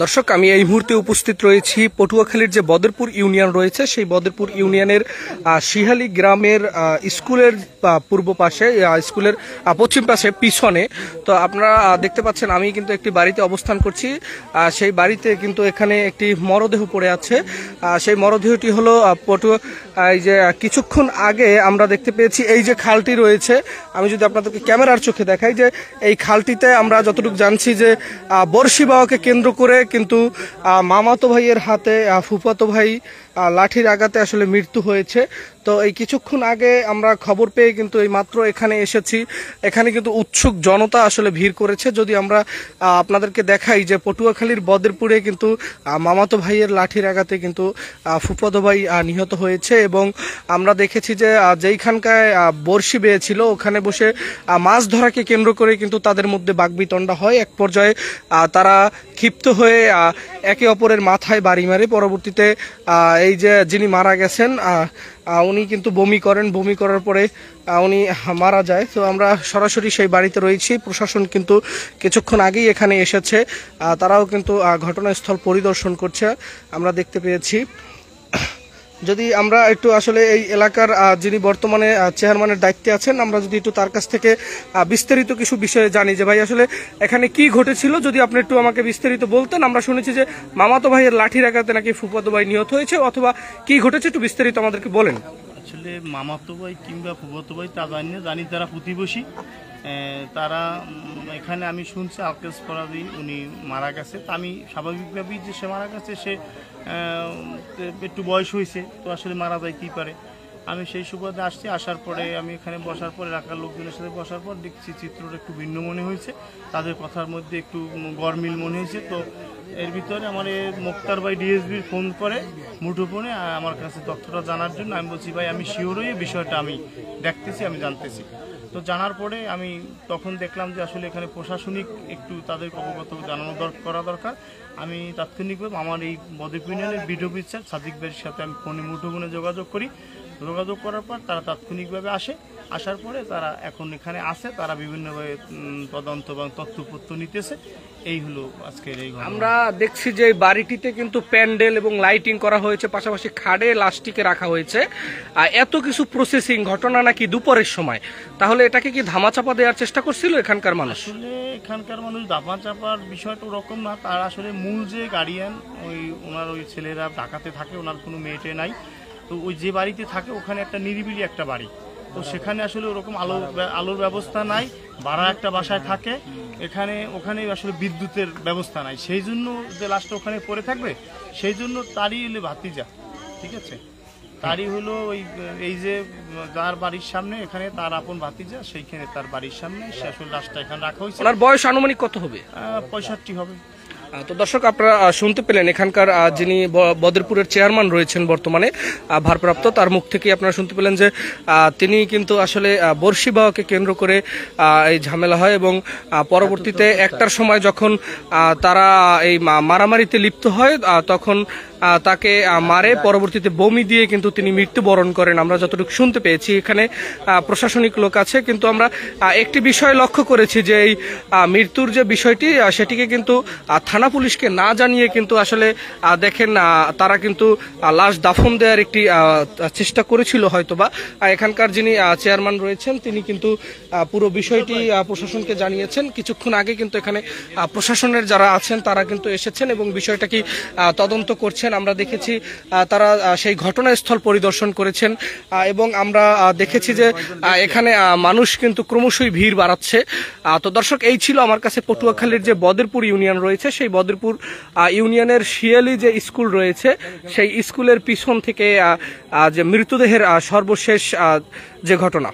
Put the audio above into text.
দর্শক, আমি এই মুহূর্তে উপস্থিত রয়েছি পটুয়াখালীর যে বদরপুর ইউনিয়ন রয়েছে সেই বদরপুর ইউনিয়নের শিহালি গ্রামের স্কুলের পূর্ব পাশে, স্কুলের পশ্চিম পাশে পিছনে। তো আপনারা দেখতে পাচ্ছেন আমি কিন্তু একটি বাড়িতে অবস্থান করছি। সেই বাড়িতে কিন্তু এখানে একটি মরদেহ পড়ে আছে। সেই মরদেহটি হলো এই যে কিছুক্ষণ আগে আমরা দেখতে পেয়েছি এই যে খালটি রয়েছে, আমি যদি আপনাদেরকে ক্যামেরার চোখে দেখাই যে এই খালটিতে আমরা যতটুকু জানছি যে বর্ষি বাওয়াকে কেন্দ্র করে কিন্তু মামাতো ভাইয়ের হাতে ফুফাতো ভাই লাঠির আঘাতে আসলে মৃত্যু হয়েছে। তো এই কিছুক্ষণ আগে আমরা খবর পেয়ে কিন্তু এই মাত্র এখানে এসেছি। এখানে কিন্তু উৎসুক জনতা আসলে ভিড় করেছে। যদি আমরা আপনাদেরকে দেখাই যে পটুয়াখালীর বদরপুরে কিন্তু মামাতো ভাইয়ের লাঠির আঘাতে কিন্তু ফুফাতো ভাই নিহত হয়েছে, এবং আমরা দেখেছি যে যেইখানকায় বর্ষি বেয়েছিল ওখানে বসে মাছ ধরাকে কেন্দ্র করে কিন্তু তাদের মধ্যে বাকবিতণ্ডা হয়। এক পর্যায়ে তারা ক্ষিপ্ত হয়ে একে অপরের মাথায় বাড়ি মারে। পরবর্তীতে এই যে যিনি মারা গেছেন উনি কিন্তু বমি করেন, বমি করার পরে উনি মারা যায়। তো আমরা সরাসরি সেই বাড়িতে রয়েছি। প্রশাসন কিন্তু কিছুক্ষণ আগেই এখানে এসেছে, তারাও কিন্তু ঘটনাস্থল পরিদর্শন করছে আমরা দেখতে পেয়েছি। যদি আমরা একটু আসলে এই এলাকার যিনি বর্তমানে চেয়ারম্যানের দায়িত্বে আছেন, আমরা যদি একটু তার কাছ থেকে বিস্তারিত কিছু বিষয়ে জানি যে ভাই আসলে এখানে কি ঘটেছিল, যদি আপনি একটু আমাকে বিস্তারিত বলতেন। আমরা শুনেছি যে মামাতো ভাইয়ের লাঠির আঘাতে নাকি ফুফাতো ভাই নিহত হয়েছে, অথবা কি ঘটেছে একটু বিস্তারিত আমাদেরকে বলেন। আসলে মামাতো ভাই কিংবা ফুফাতো ভাই তা জানি তারা প্রতিবেশী। তারা এখানে আমি শুনছি আলকেস ফরাদি উনি মারা গেছে। তা আমি স্বাভাবিকভাবেই যে সে মারা গেছে, সে একটু বয়স হয়েছে, তো আসলে মারা যায় কী পারে। আমি সেই সুবাদে আসছি। আসার পরে আমি এখানে বসার পরে এলাকার লোকজনের সাথে বসার পর দেখছি চিত্রটা একটু ভিন্ন মনে হয়েছে, তাদের কথার মধ্যে একটু গরমিল মনে হয়েছে। তো এর ভিতরে আমার মুক্তার ভাই ডিএসবির ফোন করে মুঠোফোনে আমার কাছে তথ্যটা জানার জন্য। আমি বলছি ভাই আমি শিওর হয়ে বিষয়টা আমি দেখতেছি, আমি জানতেছি। তো জানার পরে আমি তখন দেখলাম যে আসলে এখানে প্রশাসনিক একটু তাদের অবগত জানানো করা দরকার। আমি তাৎক্ষণিকভাবে আমার এই বদরপুর ইউনিয়নের বিডিও অফিসার সাদিক ভাইয়ের সাথে আমি ফোনে মুঠোফোনে যোগাযোগ করি। যোগাযোগ করার পর তারা তাৎক্ষণিকভাবে আসে। আসার পরে তারা এখন এখানে আসে, তারা বিভিন্নভাবে তদন্ত এবং তথ্যপত্র নিতেছে। এই হলো আজকের এই। আমরা দেখছি যে বাড়িটিতে কিন্তু প্যান্ডেল এবং লাইটিং করা হয়েছে, পাশাপাশি খাড়ে লাস্টিকে রাখা হয়েছে। এত কিছু প্রসেসিং ঘটনা নাকি দুপুরের সময়, তাহলে এটাকে কি ধামাচাপা দেওয়ার চেষ্টা করছিল এখানকার মানুষ? আসলে এখানকার মানুষ ধামাচাপার বিষয়টা ওরকম না। তার আসলে মূল যে গার্ডিয়ান ওনার ওই ছেলেরা ঢাকাতে থাকে, ওনার কোনো মেয়েটে নাই। তো ওই যে বাড়িতে থাকে ওখানে একটা নিরিবিলি একটা বাড়ি, তো সেখানে আসলে ওরকম আলোর ব্যবস্থা নাই। ভাড়া একটা বাসায় থাকে, ওখানে আসলে বিদ্যুতের ব্যবস্থা নাই। সেই জন্য যে লাশটা ওখানে পড়ে থাকবে, সেই জন্য তারই হলো ভাতিজা, ঠিক আছে, তারই হলো এই যে যার বাড়ির সামনে এখানে তার আপন ভাতিজা, সেইখানে তার বাড়ির সামনে সে আসলে লাশটা এখানে রাখা হয়েছে। ওনার বয়স আনুমানিক কত হবে? 65 হবে। তো দর্শক, আপনারা শুনতে পেলেন এখানকার যিনি বদরপুরের চেয়ারম্যান রয়েছেন বর্তমানে ভারপ্রাপ্ত, তার মুখ থেকে আপনারা শুনতে পেলেন যে তিনি কিন্তু আসলে বর্ষি বাওয়াকে কেন্দ্র করে এই ঝামেলা হয়, এবং পরবর্তীতে একটার সময় যখন তারা এই মারামারিতে লিপ্ত হয় তখন তাকে মারে, পরবর্তীতে বমি দিয়ে কিন্তু তিনি মৃত্যুবরণ করেন আমরা যতটুকু শুনতে পেয়েছি। এখানে প্রশাসনিক লোক আছে, কিন্তু আমরা একটি বিষয় লক্ষ্য করেছি যে এই মৃত্যুর যে বিষয়টি সেটিকে কিন্তু থানা পুলিশকে না জানিয়ে কিন্তু আসলে দেখেন তারা কিন্তু লাশ দাফন দেওয়ার একটি চেষ্টা করেছিল হয়তোবা। এখানকার যিনি চেয়ারম্যান রয়েছেন তিনি কিন্তু পুরো বিষয়টি প্রশাসনকে জানিয়েছেন। কিছুক্ষণ আগে কিন্তু এখানে প্রশাসনের যারা আছেন তারা কিন্তু এসেছেন এবং বিষয়টা কি তদন্ত করছেন। আমরা দেখেছি তারা সেই ঘটনাস্থল পরিদর্শন করেছেন, এবং আমরা দেখেছি যে এখানে মানুষ কিন্তু ক্রমশই ভিড় বাড়াচ্ছে। তো দর্শক, এই ছিল আমার কাছে পটুয়াখালীর যে বদরপুর ইউনিয়ন রয়েছে সেই বদরপুর ইউনিয়নের শিয়ালি যে স্কুল রয়েছে সেই স্কুলের পিছন থেকে যে মৃতদেহের সর্বশেষ যে ঘটনা।